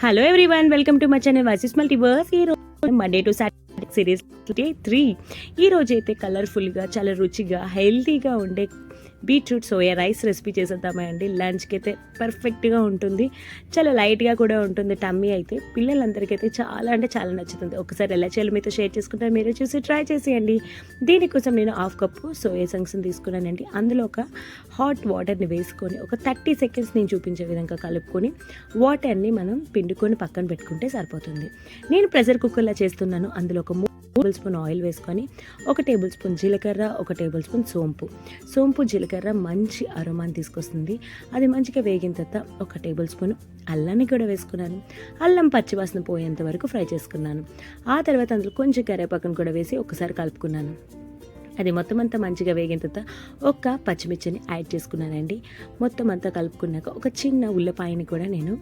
Hello everyone, welcome to my channel వైసిస్ multiverse. ఈ రోజు Monday to Saturday series day 3. ఈ రోజు అయితే కలర్ఫుల్గా చాలా రుచిగా హెల్తీగా ఉండే బీట్రూట్ సోయా రైస్ రెసిపీ చేసేద్దామండి. లంచ్కి అయితే పర్ఫెక్ట్గా ఉంటుంది, చాలా లైట్గా కూడా ఉంటుంది. టమ్మీ అయితే పిల్లలందరికీ అయితే చాలా అంటే చాలా నచ్చుతుంది. ఒకసారి ఎలా చేయాలో మీతో షేర్ చేసుకుంటాను, మీరు చూసి ట్రై చేసేయండి. దీనికోసం నేను 1/2 కప్పు సోయా చంక్స్ని తీసుకున్నానండి. అందులో ఒక హాట్ వాటర్ని వేసుకొని ఒక 30 సెకండ్స్ నేను చూపించే విధంగా కలుపుకొని వాటర్ని మనం పిండుకొని పక్కన పెట్టుకుంటే సరిపోతుంది. నేను ప్రెషర్ కుక్కర్లో చేస్తున్నాను. అందులో ఒక 3 టేబుల్ స్పూన్ ఆయిల్ వేసుకొని 1 టేబుల్ స్పూన్ జీలకర్ర, 1 టేబుల్ స్పూన్ సోంపు జీలకర్ర మంచి అరోమాని తీసుకొస్తుంది. అది మంచిగా వేగిన తర్వాత 1 టేబుల్ స్పూన్ అల్లాన్ని కూడా వేసుకున్నాను. అల్లం పచ్చివాసన పోయేంత వరకు ఫ్రై చేసుకున్నాను. ఆ తర్వాత అందులో కొంచెం కరివేపాకును కూడా వేసి ఒకసారి కలుపుకున్నాను. అది మొత్తం అంతా మంచిగా వేగిన తర్వాత ఒక పచ్చిమిర్చిని యాడ్ చేసుకున్నానండి. మొత్తం అంతా కలుపుకున్నాక ఒక చిన్న ఉల్లిపాయని కూడా నేను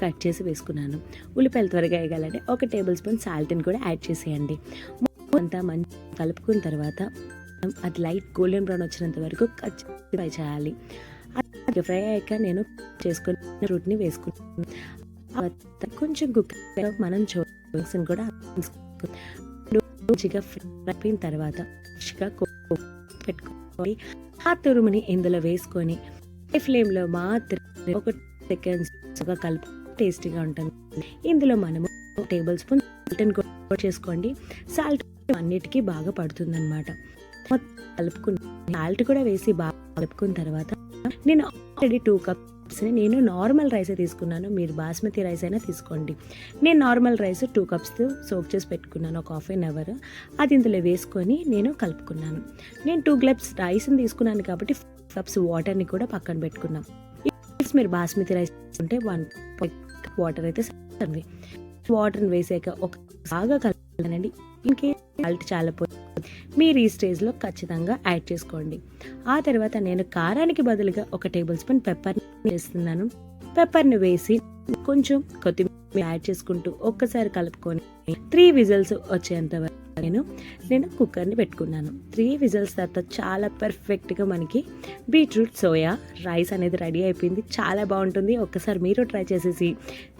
కట్ చేసి వేసుకున్నాను. ఉల్లిపాయలు త్వరగా వేయాలంటే 1 టేబుల్ స్పూన్ సాల్ట్ని కూడా యాడ్ చేసేయండి. మొత్తం అంతా మంచిగా కలుపుకున్న తర్వాత అది లైట్ గోల్డెన్ బ్రౌన్ వచ్చినంత వరకు ఫ్రై చేయాలి. అది ఫ్రై అయ్యాక నేను చేసుకున్న రూట్ని వేసుకున్నాను. కొంచెం కుక్ మనం చూసిన కూడా మంచిగా ఫ్రై అయిన తర్వాత పెట్టుకోవాలి. ఆ తురుముని ఇందులో వేసుకొని ఫ్లేమ్లో మాత్రం 1 సెకండ్స్ కలిపి టేస్టీగా ఉంటుంది. ఇందులో మనము 1 టేబుల్ స్పూన్ సాల్ట్ని కూడా చేసుకోండి. సాల్ట్ అన్నిటికీ బాగా పడుతుంది అనమాట. కలుపుకుని సాల్ట్ కూడా వేసి బాగా కలుపుకున్న తర్వాత నేను ఆల్రెడీ 2 కప్స్ని నేను నార్మల్ రైసే తీసుకున్నాను. మీరు బాస్మతి రైస్ అయినా తీసుకోండి. నేను నార్మల్ రైస్ 2 కప్స్ సోక్ చేసి పెట్టుకున్నాను ఒక 1/2 అవర్. అది ఇందులో వేసుకొని నేను కలుపుకున్నాను. నేను 2 గ్లాస్ రైస్ని తీసుకున్నాను కాబట్టి 4 కప్స్ వాటర్ని కూడా పక్కన పెట్టుకున్నాం. మీరు బాస్మతి రైస్ ఉంటే 1 కప్ వాటర్ అయితే సరిపోతుంది. వాటర్ని వేసాక ఒక బాగా కలుపుతానండి. ఇంకే సాల్ట్ చాలా మీరు ఈ స్టేజ్లో ఖచ్చితంగా యాడ్ చేసుకోండి. ఆ తర్వాత నేను కారానికి బదులుగా 1 టేబుల్ స్పూన్ పెప్పర్ని వేస్తున్నాను. పెప్పర్ని వేసి కొంచెం కొత్తిమీర యాడ్ చేసుకుంటూ ఒక్కసారి కలుపుకొని 3 విజిల్స్ వచ్చేంత వరకు నేను కుక్కర్ని పెట్టుకున్నాను. 3 విజిల్స్ తర్వాత చాలా పర్ఫెక్ట్గా మనకి బీట్రూట్ సోయా రైస్ అనేది రెడీ అయిపోయింది. చాలా బాగుంటుంది. ఒక్కసారి మీరు ట్రై చేసేసి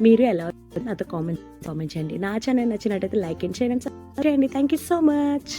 మీరు ఎలా నాతో కామెంట్ చేయండి. నా ఛానల్ నచ్చినట్టయితే like and share and subscribe చేయండి. Thank you so much.